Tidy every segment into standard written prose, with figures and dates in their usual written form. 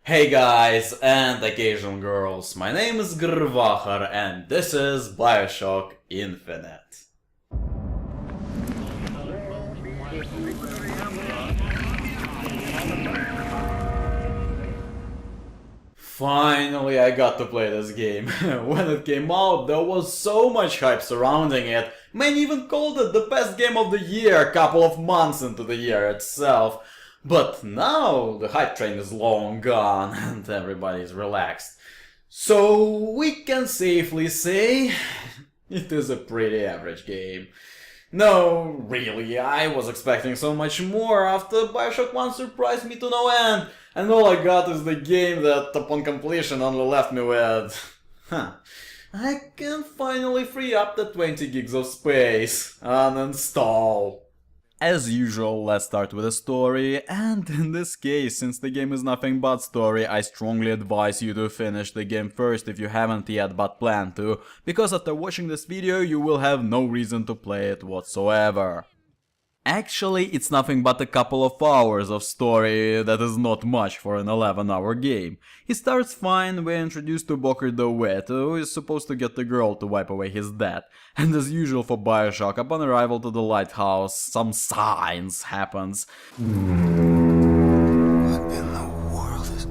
Hey guys and occasional girls, my name is GrrrVahrrr and this is Bioshock Infinite. Finally I got to play this game. When it came out there was so much hype surrounding it, many even called it the best game of the year a couple of months into the year itself. But now the hype train is long gone and everybody's relaxed. So we can safely say it is a pretty average game. No, really, I was expecting so much more after Bioshock 1 surprised me to no end, and all I got is the game that upon completion only left me with... I can finally free up the 20 gigs of space. Uninstall. As usual, let's start with a story, and in this case, since the game is nothing but story, I strongly advise you to finish the game first if you haven't yet but plan to, because after watching this video you will have no reason to play it whatsoever. Actually, it's nothing but a couple of hours of story that is not much for an 11-hour game. It starts fine, we're introduced to Booker DeWitt, who is supposed to get the girl to wipe away his debt. And as usual for Bioshock, upon arrival to the lighthouse, some science happens. What in the world is...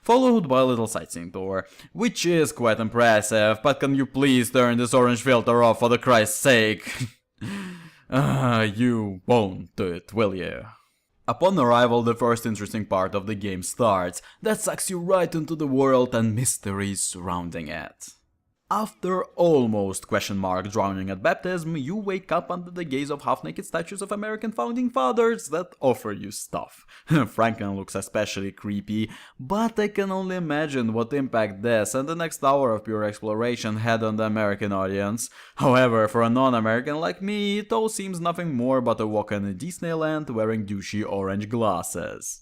Followed by a little sightseeing tour, which is quite impressive, but can you please turn this orange filter off for the Christ's sake? You won't do it, will you? Upon arrival, the first interesting part of the game starts, that sucks you right into the world and mysteries surrounding it. After almost drowning at baptism, you wake up under the gaze of half-naked statues of American founding fathers that offer you stuff. Franklin looks especially creepy, but I can only imagine what impact this and the next hour of pure exploration had on the American audience. However, for a non-American like me, it all seems nothing more but a walk in a Disneyland wearing douchey orange glasses.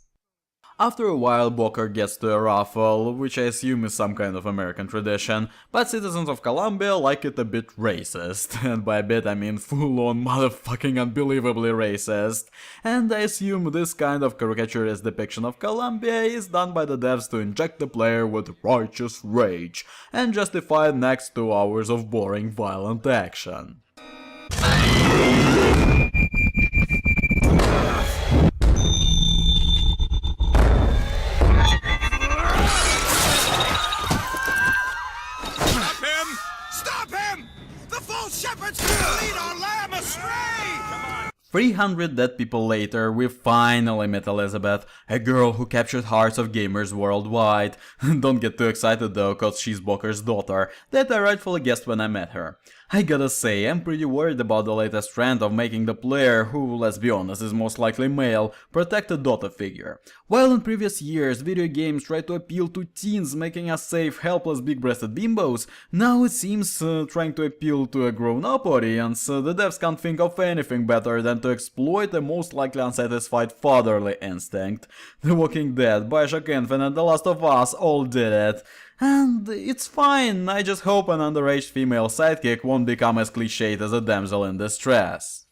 After a while, Booker gets to a raffle, which I assume is some kind of American tradition, but citizens of Columbia like it a bit racist, and by a bit I mean full-on motherfucking unbelievably racist, and I assume this kind of caricaturist depiction of Columbia is done by the devs to inject the player with righteous rage, and justify next 2 hours of boring violent action. Stop him! The false shepherds will lead our lamb astray! 300 dead people later, we finally met Elizabeth, a girl who captured hearts of gamers worldwide. Don't get too excited though, cause she's Booker's daughter, that I rightfully guessed when I met her. I gotta say, I'm pretty worried about the latest trend of making the player, who, let's be honest, is most likely male, protect a daughter figure. While in previous years video games tried to appeal to teens, making us safe, helpless, big-breasted bimbos, now it seems trying to appeal to a grown-up audience. The devs can't think of anything better than to exploit a most likely unsatisfied fatherly instinct. The Walking Dead, Bioshock Infinite, The Last of Us all did it. And it's fine, I just hope an underage female sidekick won't become as cliched as a damsel in distress.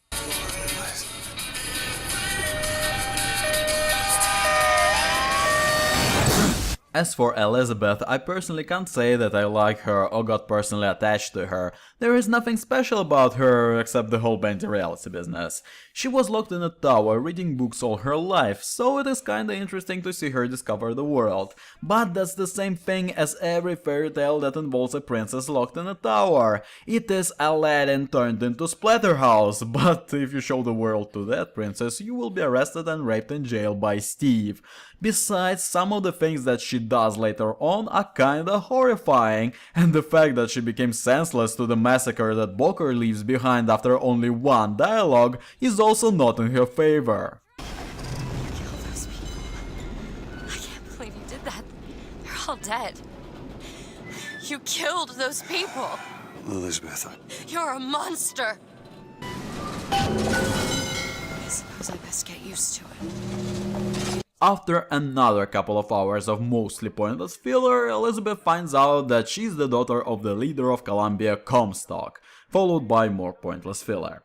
As for Elizabeth, I personally can't say that I like her or got personally attached to her. There is nothing special about her except the whole Bendy reality business. She was locked in a tower reading books all her life, so it is kinda interesting to see her discover the world. But that's the same thing as every fairy tale that involves a princess locked in a tower. It is Aladdin turned into Splatterhouse, but if you show the world to that princess, you will be arrested and raped in jail by Steve. Besides, some of the things that she does later on are kinda horrifying, and the fact that she became senseless to the massacre that Booker leaves behind after only one dialogue is also not in her favor. Kill those people. I can't believe you did that. They're all dead. You killed those people. Elizabeth, You're a monster. I suppose I best get used to it. After another couple of hours of mostly pointless filler, Elizabeth finds out that she's the daughter of the leader of Columbia, Comstock, followed by more pointless filler.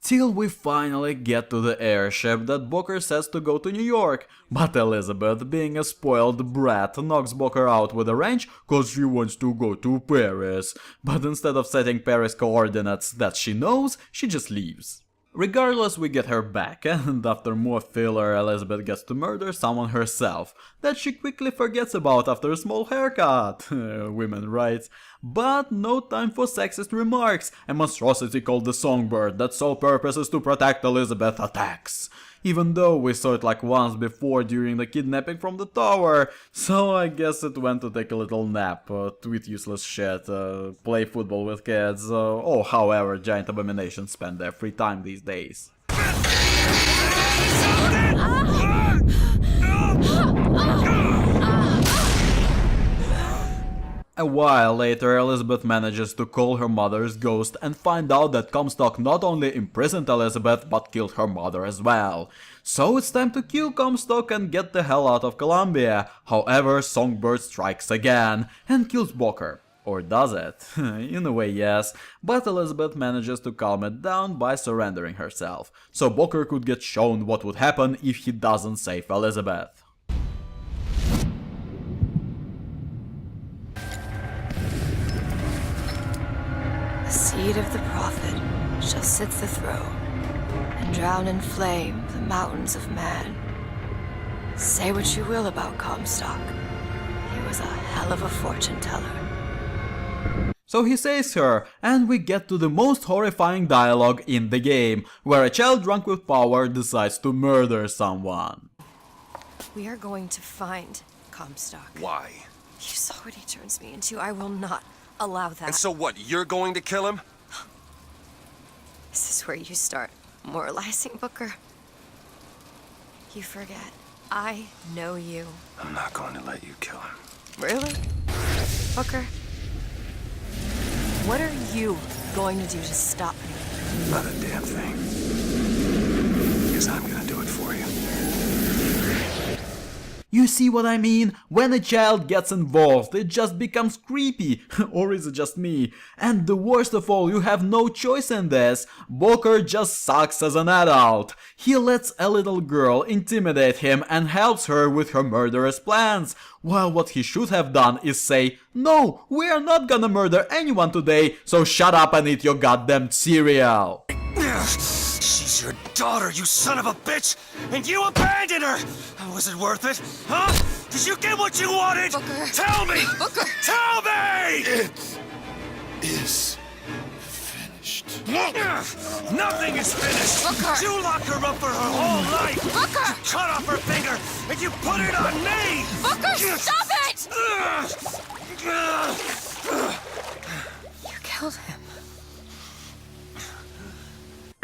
Till we finally get to the airship that Booker says to go to New York, but Elizabeth, being a spoiled brat, knocks Booker out with a wrench cause she wants to go to Paris, but instead of setting Paris coordinates that she knows, she just leaves. Regardless, we get her back, and after more filler, Elizabeth gets to murder someone herself, that she quickly forgets about after a small haircut. Women rights. But no time for sexist remarks. A monstrosity called the Songbird that sole purpose is to protect Elizabeth attacks. Even though we saw it like once before during the kidnapping from the tower, so I guess it went to take a little nap, tweet useless shit, play football with kids, or however giant abominations spend their free time these days. A while later, Elizabeth manages to call her mother's ghost and find out that Comstock not only imprisoned Elizabeth but killed her mother as well. So it's time to kill Comstock and get the hell out of Columbia. However, Songbird strikes again and kills Booker. Or does it? In a way, yes, but Elizabeth manages to calm it down by surrendering herself, so Booker could get shown what would happen if he doesn't save Elizabeth. The seed of the prophet shall sit the throne, and drown in flame the mountains of man. Say what you will about Comstock, he was a hell of a fortune teller. So he saves her, and we get to the most horrifying dialogue in the game, where a child drunk with power decides to murder someone. We are going to find Comstock. Why? You saw what he turns me into. I will not allow that. And so what, you're going to kill him? Is this where you start moralizing, Booker? You forget. I know you. I'm not going to let you kill him. Really? Booker? What are you going to do to stop me? Not a damn thing. Because I'm gonna do it for you. You see what I mean? When a child gets involved, it just becomes creepy. Or is it just me? And the worst of all, you have no choice in this. Booker just sucks as an adult. He lets a little girl intimidate him and helps her with her murderous plans. While what he should have done is say, "No, we are not gonna murder anyone today, so shut up and eat your goddamn cereal." She's your daughter, you son of a bitch! And you abandoned her! Was it worth it? Huh? Did you get what you wanted? Booker. Tell me! Booker. Tell me! It is finished. Nothing is finished! Booker. You locked her up for her whole life! Booker. You cut off her finger, and you put it on me! Booker, stop it! You killed him.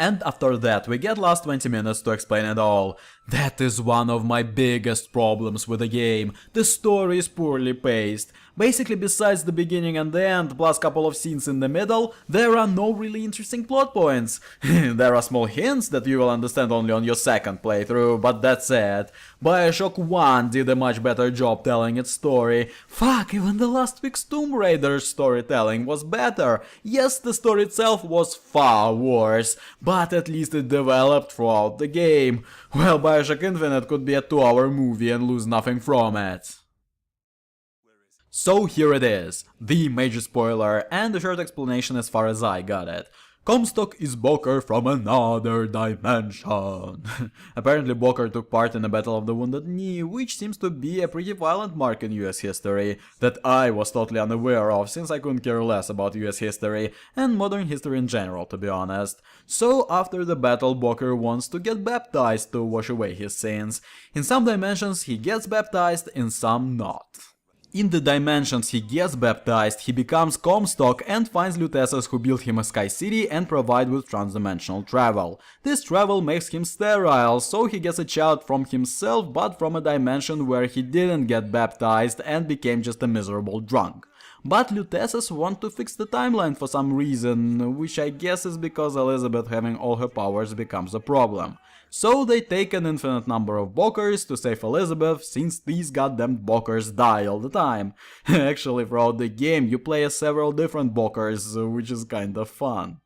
And after that, we get last 20 minutes to explain it all. That is one of my biggest problems with the game. The story is poorly paced. Basically, besides the beginning and the end, plus couple of scenes in the middle, there are no really interesting plot points. There are small hints that you will understand only on your second playthrough, but that's it. Bioshock 1 did a much better job telling its story. Fuck, even the last week's Tomb Raider storytelling was better. Yes, the story itself was far worse, but at least it developed throughout the game. Well, Bioshock Infinite could be a 2-hour movie and lose nothing from it. So here it is, the major spoiler and a short explanation as far as I got it. Comstock is Booker from another dimension. Apparently Booker took part in the Battle of the Wounded Knee, which seems to be a pretty violent mark in US history, that I was totally unaware of since I couldn't care less about US history and modern history in general, to be honest. So after the battle, Booker wants to get baptized to wash away his sins. In some dimensions he gets baptized, in some not. In the dimensions he gets baptized, he becomes Comstock and finds Lutecas who build him a Sky City and provide with transdimensional travel. This travel makes him sterile, so he gets a child from himself but from a dimension where he didn't get baptized and became just a miserable drunk. But Lutecas want to fix the timeline for some reason, which I guess is because Elizabeth having all her powers becomes a problem. So they take an infinite number of Bokers to save Elizabeth, since these goddamn Bokers die all the time. Actually, throughout the game you play as several different Bokers, which is kinda fun.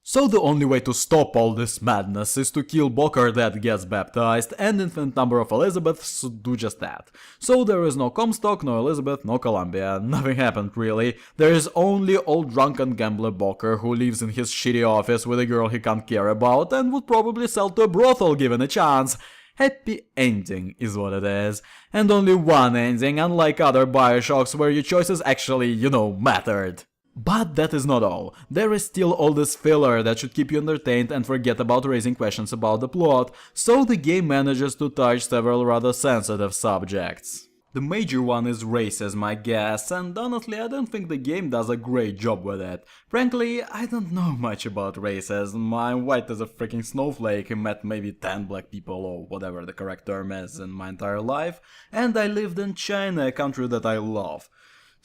So the only way to stop all this madness is to kill Boker that gets baptized, and infinite number of Elizabeths do just that. So there is no Comstock, no Elizabeth, no Columbia, nothing happened really. There is only old drunken gambler Boker who lives in his shitty office with a girl he can't care about and would probably sell to a brothel given a chance. Happy ending is what it is. And only one ending, unlike other Bioshocks where your choices actually, mattered. But that is not all. There is still all this filler that should keep you entertained and forget about raising questions about the plot, so the game manages to touch several rather sensitive subjects. The major one is racism, I guess, and honestly I don't think the game does a great job with it. Frankly, I don't know much about racism. I'm white as a freaking snowflake, I met maybe 10 black people or whatever the correct term is in my entire life, and I lived in China, a country that I love.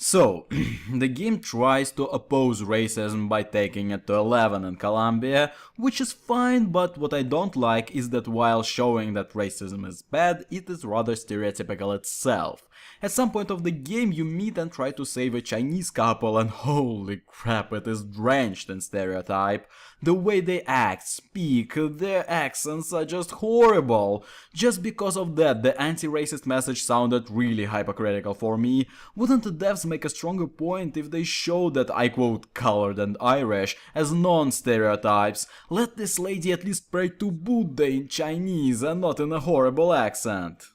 So, the game tries to oppose racism by taking it to 11 in Colombia, which is fine, but what I don't like is that while showing that racism is bad, it is rather stereotypical itself. At some point of the game you meet and try to save a Chinese couple and holy crap, it is drenched in stereotype. The way they act, speak, their accents are just horrible. Just because of that, the anti-racist message sounded really hypocritical for me. Wouldn't the devs make a stronger point if they showed that, I quote, colored and Irish as non-stereotypes? Let this lady at least pray to Buddha in Chinese and not in a horrible accent.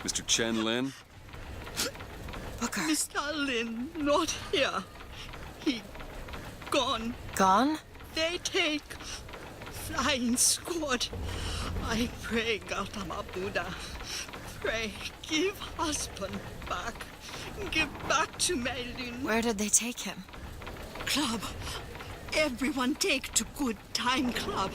Mr. Chen Lin? Booker. Mr. Lin, not here. He gone. Gone? They take flying squad. I pray, Gautama Buddha. Pray, give husband back. Give back to Meilun. Where did they take him? Club. Everyone take to good time club.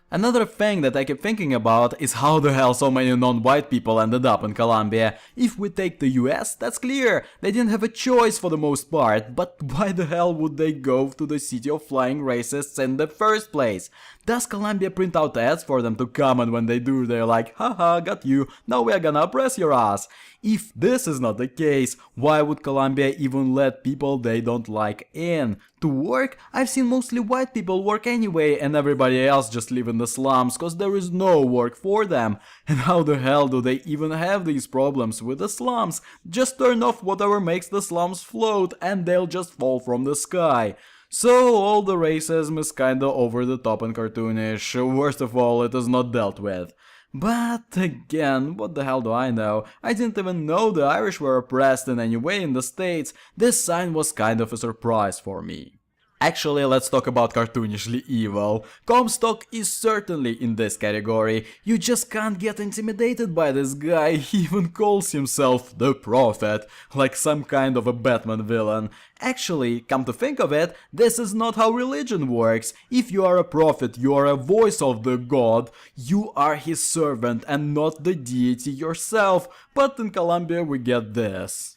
Another thing that I keep thinking about is how the hell so many non-white people ended up in Colombia. If we take the US, that's clear, they didn't have a choice for the most part, but why the hell would they go to the city of flying racists in the first place? Does Colombia print out ads for them to come, and when they do they're like, haha, got you, now we are gonna oppress your ass? If this is not the case, why would Colombia even let people they don't like in? To work? I've seen mostly white people work anyway, and everybody else just live in the slums cause there is no work for them. And how the hell do they even have these problems with the slums? Just turn off whatever makes the slums float and they'll just fall from the sky. So all the racism is kinda over the top and cartoonish. Worst of all, it is not dealt with. But again, what the hell do I know? I didn't even know the Irish were oppressed in any way in the States. This sign was kind of a surprise for me. Actually, let's talk about cartoonishly evil. Comstock is certainly in this category. You just can't get intimidated by this guy. He even calls himself the Prophet, like some kind of a Batman villain. Actually, come to think of it, this is not how religion works. If you are a prophet, you are a voice of the god. You are his servant and not the deity yourself. But in Colombia we get this.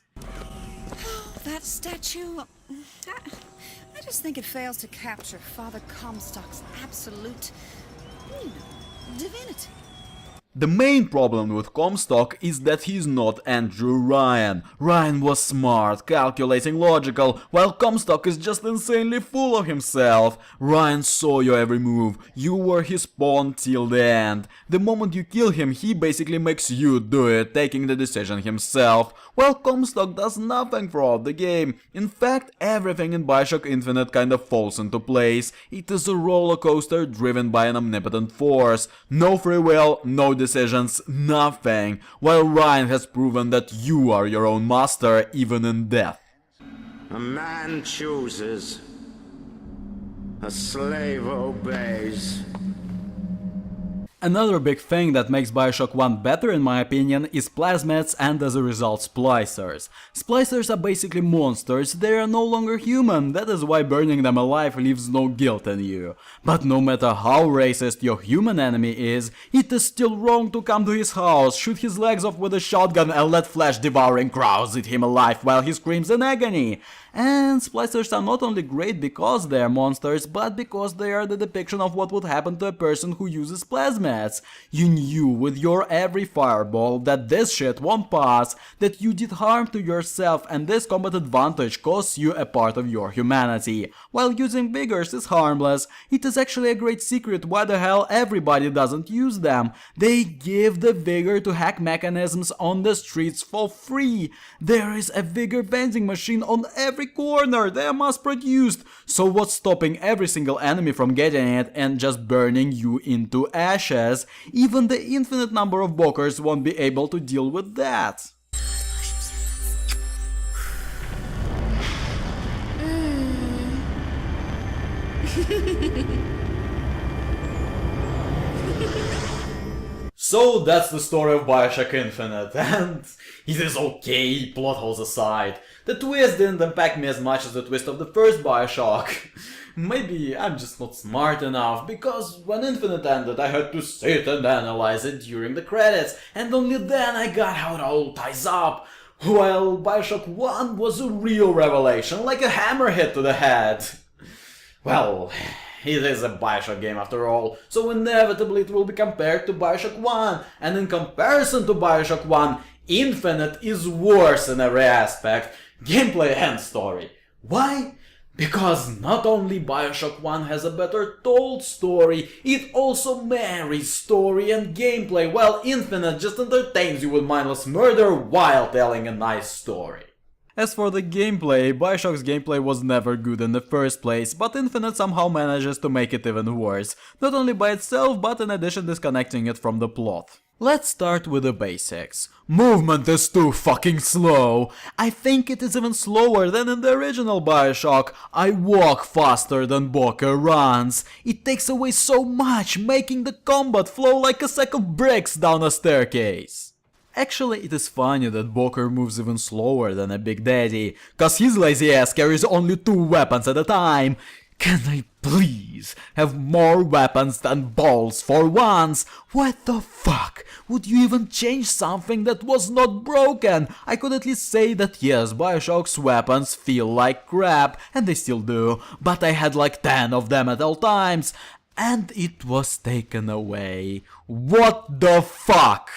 That statue, I just think it fails to capture Father Comstock's absolute, divinity. The main problem with Comstock is that he's not Andrew Ryan. Ryan was smart, calculating, logical, while Comstock is just insanely full of himself. Ryan saw your every move, you were his pawn till the end. The moment you kill him, he basically makes you do it, taking the decision himself, while Comstock does nothing throughout the game. In fact, everything in Bioshock Infinite kind of falls into place. It is a roller coaster driven by an omnipotent force. No free will, no decisions, nothing, while Ryan has proven that you are your own master even in death. A man chooses, a slave obeys. Another big thing that makes Bioshock 1 better in my opinion is plasmids and as a result splicers. Splicers are basically monsters, they are no longer human, that is why burning them alive leaves no guilt in you. But no matter how racist your human enemy is, it is still wrong to come to his house, shoot his legs off with a shotgun and let flesh-devouring crows eat him alive while he screams in agony. And splicers are not only great because they are monsters, but because they are the depiction of what would happen to a person who uses plasmids. You knew with your every fireball that this shit won't pass, that you did harm to yourself, and this combat advantage costs you a part of your humanity. While using vigors is harmless, it is actually a great secret why the hell everybody doesn't use them. They give the vigor to hack mechanisms on the streets for free. There is a vigor vending machine on every corner, they are mass produced. So what's stopping every single enemy from getting it and just burning you into ashes? Even the infinite number of walkers won't be able to deal with that. So that's the story of Bioshock Infinite, and it is okay, plot holes aside. The twist didn't impact me as much as the twist of the first Bioshock. Maybe I'm just not smart enough, because when Infinite ended I had to sit and analyze it during the credits, and only then I got how it all ties up. While Bioshock 1 was a real revelation, like a hammer hit to the head. Well, it is a Bioshock game after all, so inevitably it will be compared to Bioshock 1, and in comparison to Bioshock 1, Infinite is worse in every aspect, gameplay and story. Why? Because not only Bioshock 1 has a better told story, it also marries story and gameplay, while Infinite just entertains you with mindless murder while telling a nice story. As for the gameplay, Bioshock's gameplay was never good in the first place, but Infinite somehow manages to make it even worse, not only by itself, but in addition disconnecting it from the plot. Let's start with the basics. Movement is too fucking slow. I think it is even slower than in the original Bioshock. I walk faster than Booker runs. It takes away so much, making the combat flow like a sack of bricks down a staircase. Actually, it is funny that Booker moves even slower than a Big Daddy, cause his lazy ass carries only 2 weapons at a time. Can I please have more weapons than balls for once? What the fuck? Would you even change something that was not broken? I could at least say that yes, Bioshock's weapons feel like crap, and they still do, but I had like 10 of them at all times, and it was taken away. What the fuck?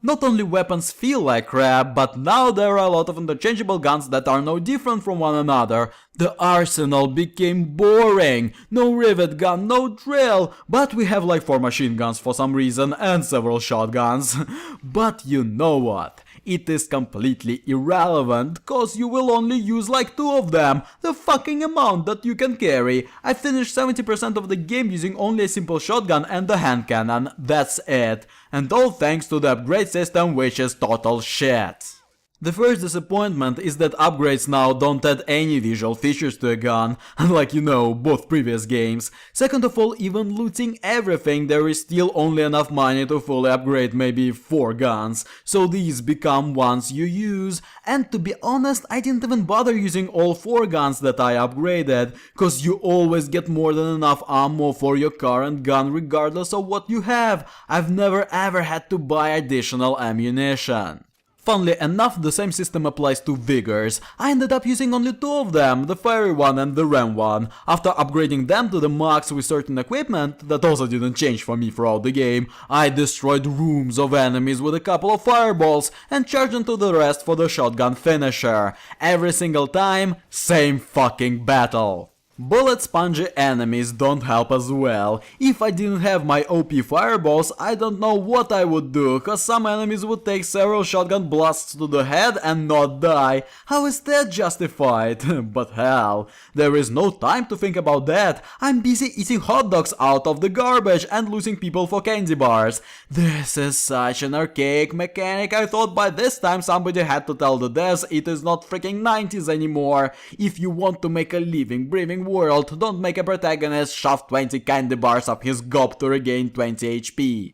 Not only weapons feel like crap, but now there are a lot of interchangeable guns that are no different from one another. The arsenal became boring. No rivet gun, no drill, but we have like 4 machine guns for some reason and several shotguns. But you know what? It is completely irrelevant, cause you will only use like 2 of them, the fucking amount that you can carry. I finished 70% of the game using only a simple shotgun and the hand cannon, that's it. And all thanks to the upgrade system, which is total shit. The first disappointment is that upgrades now don't add any visual features to a gun, unlike, you know, both previous games. Second of all, even looting everything, there is still only enough money to fully upgrade maybe 4 guns, so these become ones you use. And to be honest, I didn't even bother using all 4 guns that I upgraded, cause you always get more than enough ammo for your current gun regardless of what you have. I've never ever had to buy additional ammunition. Funnily enough, the same system applies to vigors. I ended up using only 2 of them, the fiery one and the ram one. After upgrading them to the max with certain equipment, that also didn't change for me throughout the game, I destroyed rooms of enemies with a couple of fireballs and charged into the rest for the shotgun finisher. Every single time, same fucking battle. Bullet spongy enemies don't help as well. If I didn't have my OP fireballs, I don't know what I would do, cause some enemies would take several shotgun blasts to the head and not die. How is that justified? But hell, there is no time to think about that. I'm busy eating hot dogs out of the garbage and losing people for candy bars. This is such an archaic mechanic. I thought by this time somebody had to tell the devs it is not freaking 90s anymore. If you want to make a living, breathing world, don't make a protagonist shove 20 candy bars up his gob to regain 20 HP.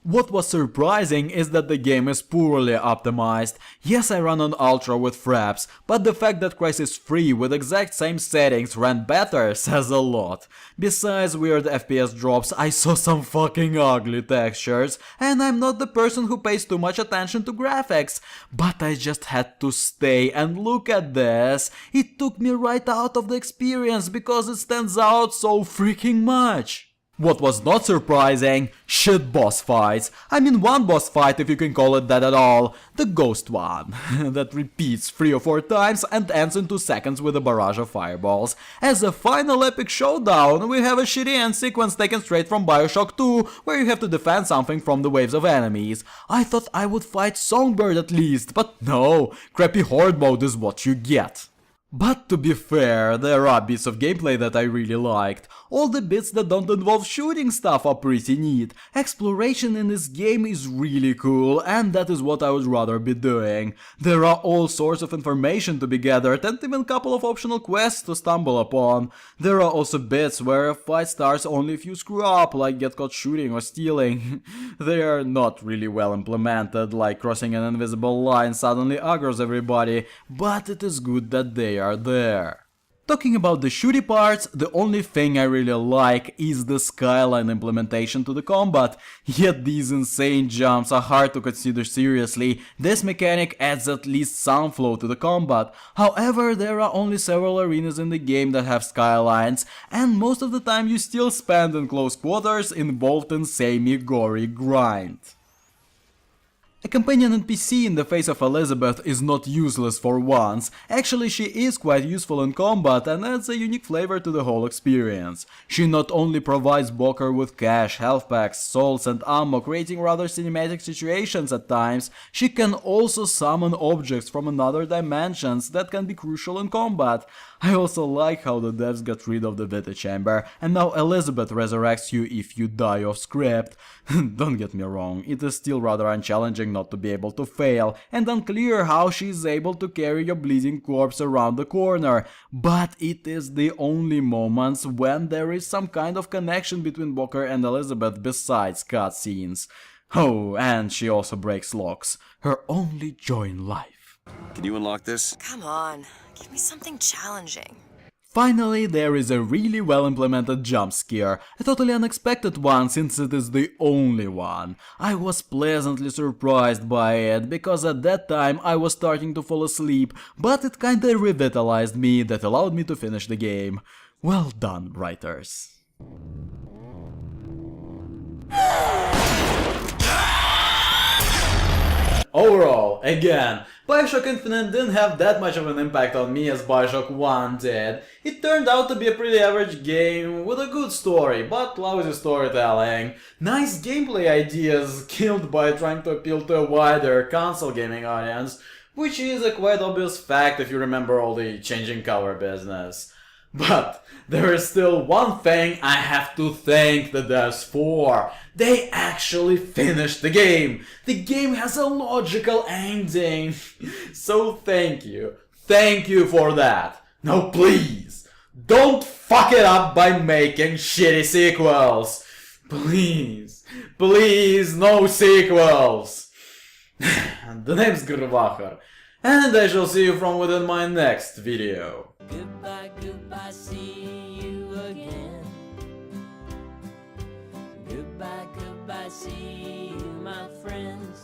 What was surprising is that the game is poorly optimized. Yes, I run on Ultra with fraps, but the fact that Crysis 3 with exact same settings ran better says a lot. Besides weird FPS drops, I saw some fucking ugly textures, and I'm not the person who pays too much attention to graphics, but I just had to stay and look at this. It took me right out of the experience because it stands out so freaking much. What was not surprising? Shit boss fights. I mean one boss fight if you can call it that at all. The ghost one. That repeats 3 or 4 times and ends in 2 seconds with a barrage of fireballs. As a final epic showdown, we have a shitty end sequence taken straight from Bioshock 2, where you have to defend something from the waves of enemies. I thought I would fight Songbird at least, but no. Crappy horde mode is what you get. But to be fair, there are bits of gameplay that I really liked. All the bits that don't involve shooting stuff are pretty neat. Exploration in this game is really cool, and that is what I would rather be doing. There are all sorts of information to be gathered and even a couple of optional quests to stumble upon. There are also bits where a fight starts only if you screw up, like get caught shooting or stealing. They are not really well implemented, like crossing an invisible line suddenly aggroes everybody, but it is good that they are there. Talking about the shooty parts, the only thing I really like is the skyline implementation to the combat, yet these insane jumps are hard to consider seriously. This mechanic adds at least some flow to the combat. However, there are only several arenas in the game that have skylines, and most of the time you still spend in close quarters involved in semi-gory grind. A companion NPC in the face of Elizabeth is not useless for once. Actually, she is quite useful in combat and adds a unique flavor to the whole experience. She not only provides Booker with cash, health packs, souls and ammo, creating rather cinematic situations at times, she can also summon objects from another dimensions that can be crucial in combat. I also like how the devs got rid of the Vita Chamber, and now Elizabeth resurrects you if you die off script. Don't get me wrong, it is still rather unchallenging not to be able to fail, and unclear how she is able to carry your bleeding corpse around the corner, but it is the only moments when there is some kind of connection between Booker and Elizabeth besides cutscenes. Oh, and she also breaks locks, her only joy in life. Can you unlock this? Come on, give me something challenging. Finally, there is a really well implemented jump scare, a totally unexpected one since it is the only one. I was pleasantly surprised by it, because at that time I was starting to fall asleep, but it kinda revitalized me that allowed me to finish the game. Well done, writers. Overall, again, Bioshock Infinite didn't have that much of an impact on me as Bioshock 1 did. It turned out to be a pretty average game with a good story, but lousy storytelling. Nice gameplay ideas killed by trying to appeal to a wider console gaming audience, which is a quite obvious fact if you remember all the changing color business. But there is still one thing I have to thank the devs for. They actually finished the game. The game has a logical ending. So thank you. Thank you for that. Now please, don't fuck it up by making shitty sequels. Please, please, no sequels. The name's GrrrVahrrr, and I shall see you from within my next video. Goodbye, goodbye, see you again. Goodbye, goodbye, see you, my friends.